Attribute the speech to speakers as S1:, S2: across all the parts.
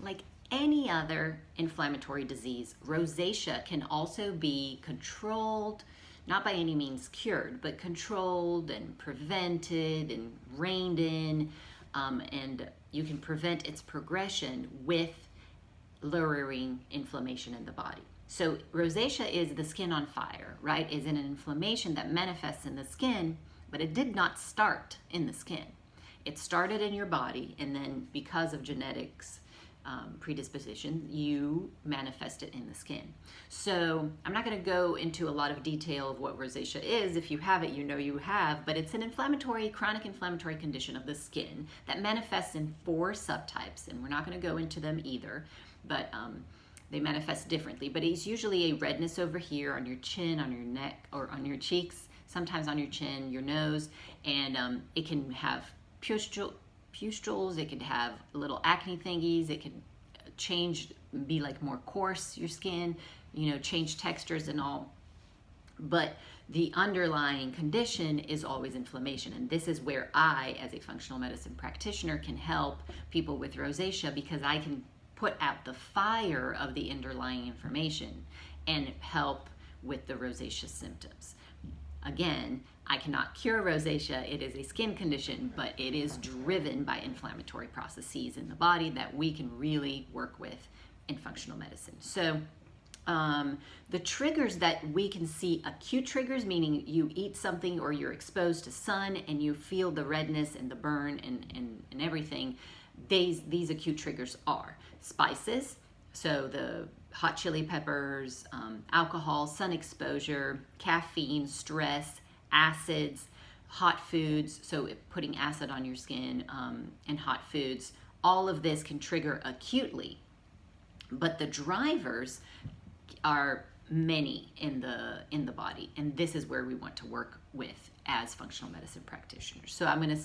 S1: like any other inflammatory disease, rosacea can also be controlled, not by any means cured, but controlled and prevented and reined in, and you can prevent its progression with lowering inflammation in the body. So rosacea is the skin on fire, right? Is an inflammation that manifests in the skin, but it did not start in the skin. It started in your body, and then because of genetics, predisposition, you manifest it in the skin. So I'm not going to go into a lot of detail of what rosacea is. If you have it, you know you have, but it's an inflammatory, chronic inflammatory condition of the skin that manifests in 4 subtypes, and we're not going to go into them either, but they manifest differently. But it's usually a redness over here on your chin, on your neck, or on your cheeks, sometimes on your chin, your nose, and it can have pustules, it could have little acne thingies, it could change, be like more coarse, your skin, change textures and all. But the underlying condition is always inflammation. And this is where I, as a functional medicine practitioner, can help people with rosacea, because I can put out the fire of the underlying inflammation and help with the rosacea symptoms. Again, I cannot cure rosacea. It is a skin condition, but it is driven by inflammatory processes in the body that we can really work with in functional medicine. So the triggers that we can see, acute triggers, meaning you eat something or you're exposed to sun and you feel the redness and the burn and everything, these acute triggers are spices, so the hot chili peppers, alcohol, sun exposure, caffeine, stress, acids, hot foods, so putting acid on your skin, and hot foods. All of this can trigger acutely, but the drivers are many in the body, and this is where we want to work with as functional medicine practitioners. So I'm going to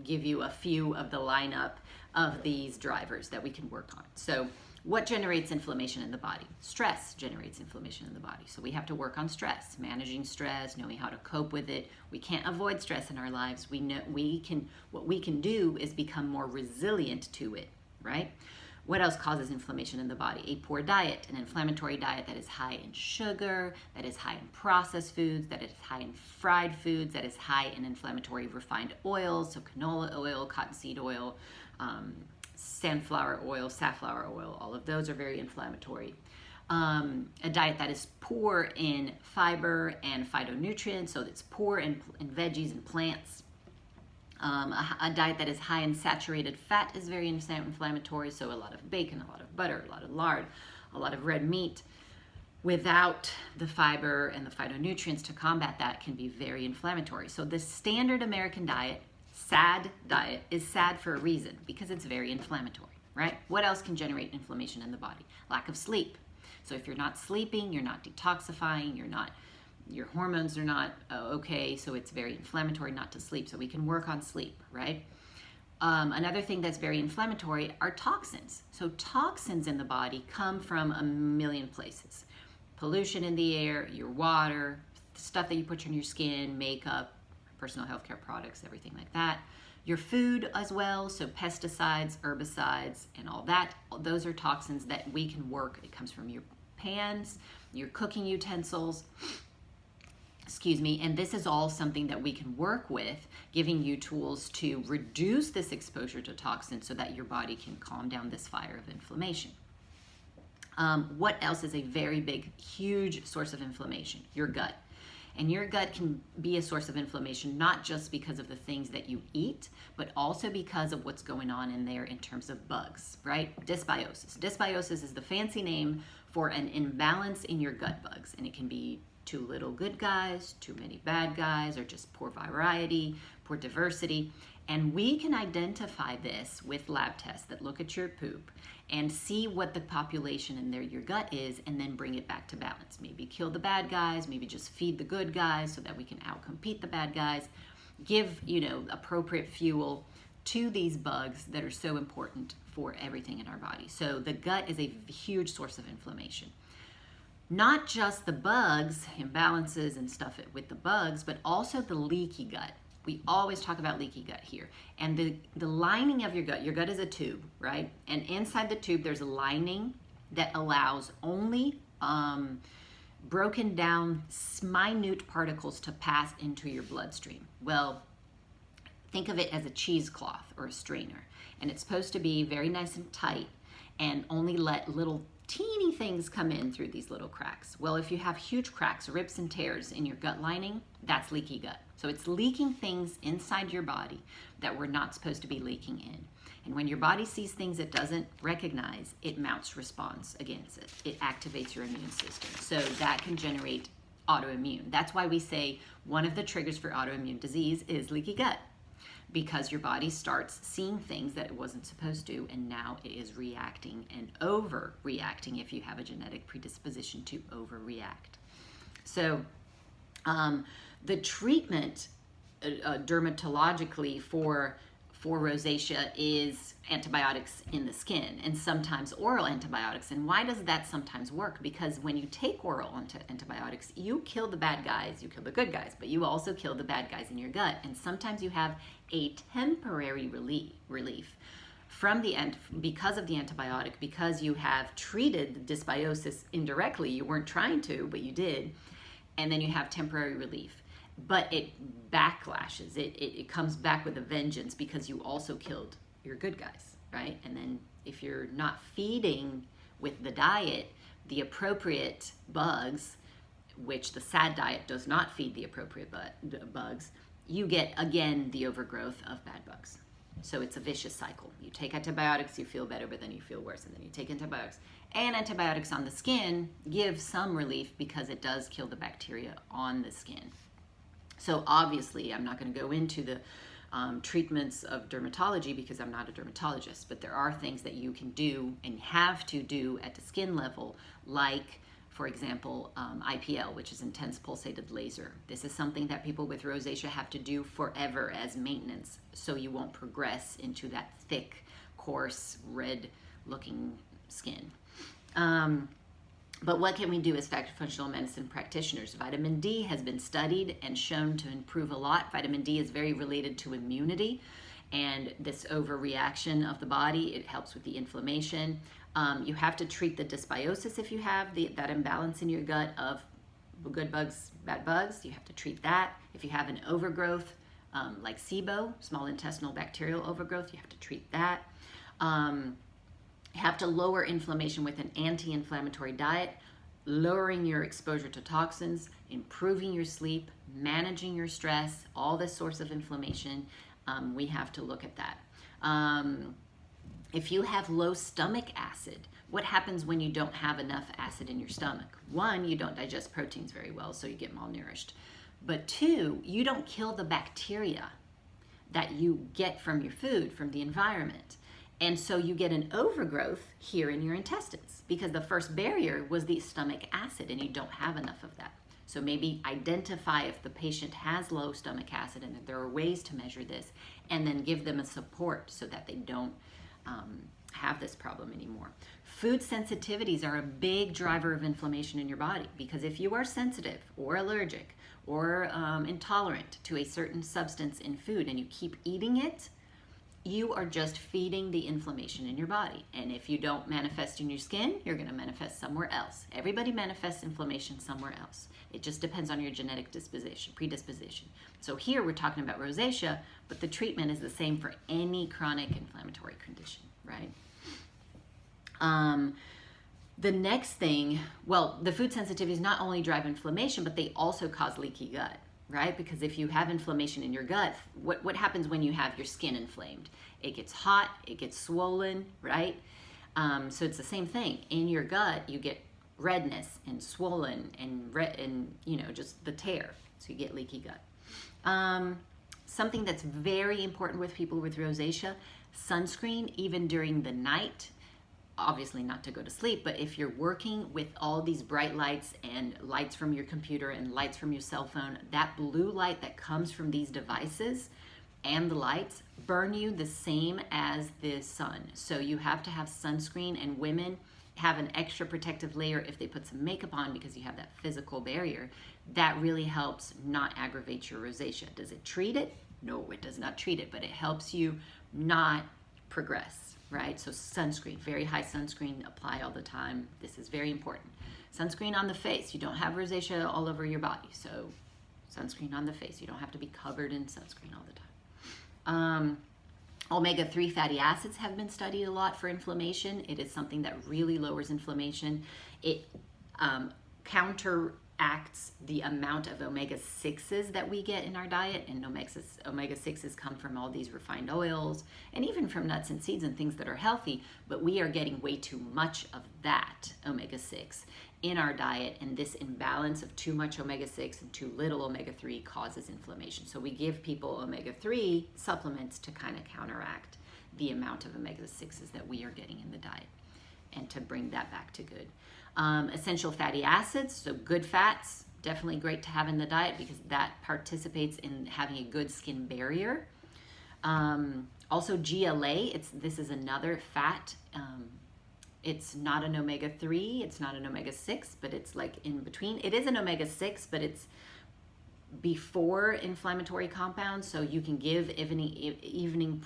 S1: give you a few of the lineup of these drivers that we can work on. So what generates inflammation in the body? Stress generates inflammation in the body. So we have to work on stress, managing stress, knowing how to cope with it. We can't avoid stress in our lives. What we can do is become more resilient to it, right? What else causes inflammation in the body? A poor diet, an inflammatory diet that is high in sugar, that is high in processed foods, that is high in fried foods, that is high in inflammatory refined oils, so canola oil, cottonseed oil, sunflower oil, safflower oil, all of those are very inflammatory. A diet that is poor in fiber and phytonutrients, so it's poor in veggies and plants. A diet that is high in saturated fat is very inflammatory, so a lot of bacon, a lot of butter, a lot of lard, a lot of red meat without the fiber and the phytonutrients to combat that can be very inflammatory. So the standard American diet, SAD diet, is sad for a reason, because it's very inflammatory, right? What else can generate inflammation in the body? Lack of sleep. So if you're not sleeping, you're not detoxifying, your hormones are not okay, so it's very inflammatory not to sleep. So we can work on sleep, right? Another thing that's very inflammatory are toxins. So toxins in the body come from a million places. Pollution in the air, your water, stuff that you put on your skin, makeup, personal healthcare products, everything like that. Your food as well, so pesticides, herbicides, and all that. Those are toxins that we can work. It comes from your pans, your cooking utensils, and this is all something that we can work with, giving you tools to reduce this exposure to toxins so that your body can calm down this fire of inflammation. What else is a very big, huge source of inflammation? Your gut. And your gut can be a source of inflammation, not just because of the things that you eat, but also because of what's going on in there in terms of bugs, right? Dysbiosis. Dysbiosis is the fancy name for an imbalance in your gut bugs, and it can be too little good guys, too many bad guys, or just poor variety, poor diversity. And we can identify this with lab tests that look at your poop and see what the population in your gut is, and then bring it back to balance. Maybe kill the bad guys, maybe just feed the good guys so that we can outcompete the bad guys. Give, appropriate fuel to these bugs that are so important for everything in our body. So the gut is a huge source of inflammation. Not just the bugs, imbalances and stuff with the bugs, but also the leaky gut. We always talk about leaky gut here. And the lining of your gut is a tube, right? And inside the tube, there's a lining that allows only broken down minute particles to pass into your bloodstream. Well, think of it as a cheesecloth or a strainer. And it's supposed to be very nice and tight and only let little teeny things come in through these little cracks. Well, if you have huge cracks, rips and tears in your gut lining, that's leaky gut. So it's leaking things inside your body that we're not supposed to be leaking in. And when your body sees things it doesn't recognize, it mounts response against it. It activates your immune system. So that can generate autoimmune. That's why we say one of the triggers for autoimmune disease is leaky gut, because your body starts seeing things that it wasn't supposed to, and now it is reacting and overreacting if you have a genetic predisposition to overreact. So the treatment dermatologically for rosacea is antibiotics in the skin, and sometimes oral antibiotics. And why does that sometimes work? Because when you take oral antibiotics, you kill the bad guys, you kill the good guys, but you also kill the bad guys in your gut. And sometimes you have a temporary relief from because of the antibiotic, because you have treated the dysbiosis indirectly. You weren't trying to, but you did. And then you have temporary relief. But it backlashes. It comes back with a vengeance because you also killed your good guys, right? And then if you're not feeding with the diet the appropriate bugs, which the SAD diet does not feed the appropriate bugs, you get, again, the overgrowth of bad bugs. So it's a vicious cycle. You take antibiotics, you feel better, but then you feel worse. And then you take antibiotics. And antibiotics on the skin give some relief because it does kill the bacteria on the skin. So obviously, I'm not going to go into the treatments of dermatology because I'm not a dermatologist, but there are things that you can do and have to do at the skin level, like, for example, IPL, which is intense pulsated laser. This is something that people with rosacea have to do forever as maintenance, so you won't progress into that thick, coarse, red-looking skin. But what can we do as functional medicine practitioners? Vitamin D has been studied and shown to improve a lot. Vitamin D is very related to immunity and this overreaction of the body. It helps with the inflammation. You have to treat the dysbiosis if you have that imbalance in your gut of good bugs, bad bugs. You have to treat that. If you have an overgrowth like SIBO, small intestinal bacterial overgrowth, you have to treat that. You have to lower inflammation with an anti-inflammatory diet, lowering your exposure to toxins, improving your sleep, managing your stress, all this source of inflammation. We have to look at that. If you have low stomach acid, what happens when you don't have enough acid in your stomach? One, you don't digest proteins very well, so you get malnourished. But two, you don't kill the bacteria that you get from your food, from the environment. And so you get an overgrowth here in your intestines because the first barrier was the stomach acid and you don't have enough of that. So maybe identify if the patient has low stomach acid and that there are ways to measure this, and then give them a support so that they don't have this problem anymore. Food sensitivities are a big driver of inflammation in your body because if you are sensitive or allergic or intolerant to a certain substance in food and you keep eating it, you are just feeding the inflammation in your body. And if you don't manifest in your skin, you're going to manifest somewhere else. Everybody manifests inflammation somewhere else. It just depends on your genetic predisposition. So here we're talking about rosacea, but the treatment is the same for any chronic inflammatory condition, right? The next thing, well, the food sensitivities not only drive inflammation, but they also cause leaky gut. Right? Because if you have inflammation in your gut, what happens when you have your skin inflamed? It gets hot, it gets swollen, right? So it's the same thing. In your gut, you get redness and swollen and just the tear. So you get leaky gut. Something that's very important with people with rosacea, sunscreen, even during the night. Obviously not to go to sleep, but if you're working with all these bright lights and lights from your computer and lights from your cell phone, that blue light that comes from these devices and the lights burn you the same as the sun. So you have to have sunscreen, and women have an extra protective layer if they put some makeup on because you have that physical barrier. That really helps not aggravate your rosacea. Does it treat it? No, it does not treat it, but it helps you not progress, right? So sunscreen, very high sunscreen, apply all the time. This is very important. Sunscreen on the face. You don't have rosacea all over your body, so sunscreen on the face. You don't have to be covered in sunscreen all the time. Omega-3 fatty acids have been studied a lot for inflammation. It is something that really lowers inflammation. It counteracts the amount of omega-6s that we get in our diet, and omega-6s come from all these refined oils and even from nuts and seeds and things that are healthy, but we are getting way too much of that omega-6 in our diet, and this imbalance of too much omega-6 and too little omega-3 causes inflammation. So we give people omega-3 supplements to kind of counteract the amount of omega-6s that we are getting in the diet and to bring that back to good. Essential fatty acids, so good fats, definitely great to have in the diet because that participates in having a good skin barrier. Also GLA, this is another fat. It's not an omega-3, it's not an omega-6, but it's like in between. It is an omega-6, but it's before inflammatory compounds, so you can give evening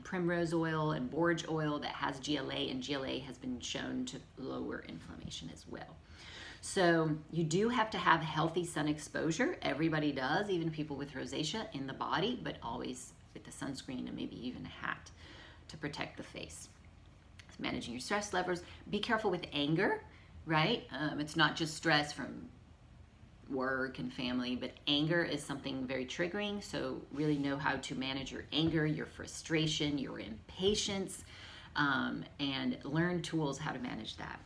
S1: primrose oil and borage oil that has GLA, and GLA has been shown to lower inflammation as well. So you do have to have healthy sun exposure. Everybody does, even people with rosacea in the body, but always with the sunscreen and maybe even a hat to protect the face. Managing your stress levels. Be careful with anger, right? It's not just stress from work and family, but anger is something very triggering. So really know how to manage your anger, your frustration, your impatience, and learn tools how to manage that.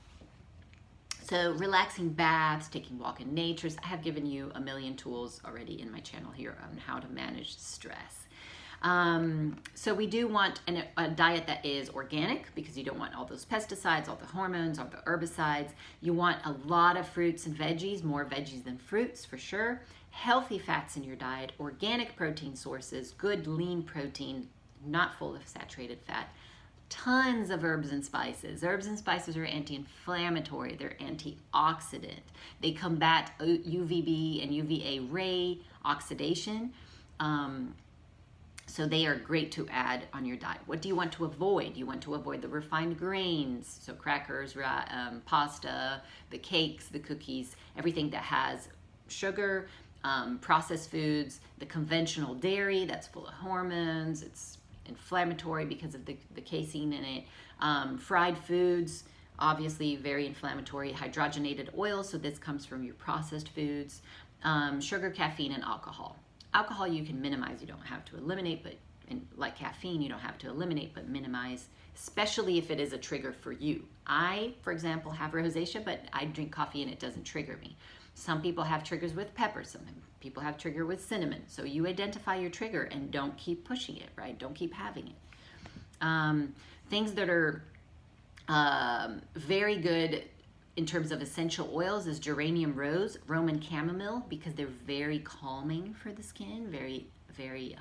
S1: So relaxing baths, taking a walk in nature. I have given you a million tools already in my channel here on how to manage stress. So we do want a diet that is organic because you don't want all those pesticides, all the hormones, all the herbicides. You want a lot of fruits and veggies, more veggies than fruits for sure. Healthy fats in your diet, organic protein sources, good lean protein, not full of saturated fat. Tons of herbs and spices. Herbs and spices are anti-inflammatory. They're antioxidant. They combat UVB and UVA ray oxidation. So they are great to add on your diet. What do you want to avoid? You want to avoid the refined grains, so crackers, pasta, the cakes, the cookies, everything that has sugar, processed foods, the conventional dairy that's full of hormones, it's inflammatory because of the casein in it. Fried foods, obviously very inflammatory. Hydrogenated oil, so this comes from your processed foods. Sugar, caffeine, and alcohol. Alcohol you can minimize, you don't have to eliminate, but like caffeine, you don't have to eliminate, but minimize, especially if it is a trigger for you. I, for example, have rosacea, but I drink coffee and it doesn't trigger me. Some people have triggers with pepper, some people have trigger with cinnamon. So you identify your trigger and don't keep pushing it, right? Don't keep having it. Things that are very good in terms of essential oils is geranium rose, Roman chamomile, because they're very calming for the skin, very, very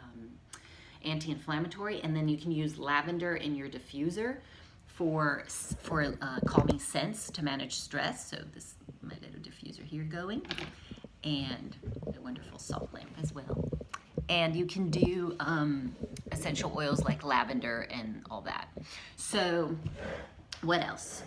S1: anti-inflammatory. And then you can use lavender in your diffuser for calming scents to manage stress. So this my little diffuser here going, and a wonderful salt lamp as well. And you can do essential oils like lavender and all that. So what else?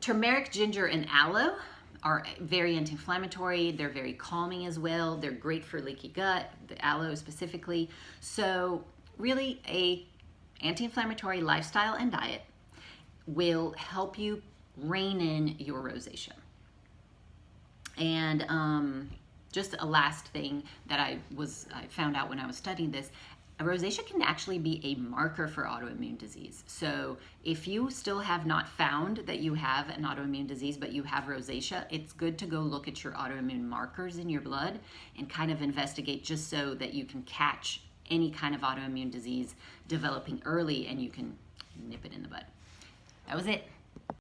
S1: Turmeric, ginger, and aloe are very anti-inflammatory. They're very calming as well. They're great for leaky gut, the aloe specifically. So really a anti-inflammatory lifestyle and diet will help you rein in your rosacea. And just a last thing that I found out when I was studying this, rosacea can actually be a marker for autoimmune disease. So if you still have not found that you have an autoimmune disease, but you have rosacea, it's good to go look at your autoimmune markers in your blood and kind of investigate just so that you can catch any kind of autoimmune disease developing early and you can nip it in the bud. That was it.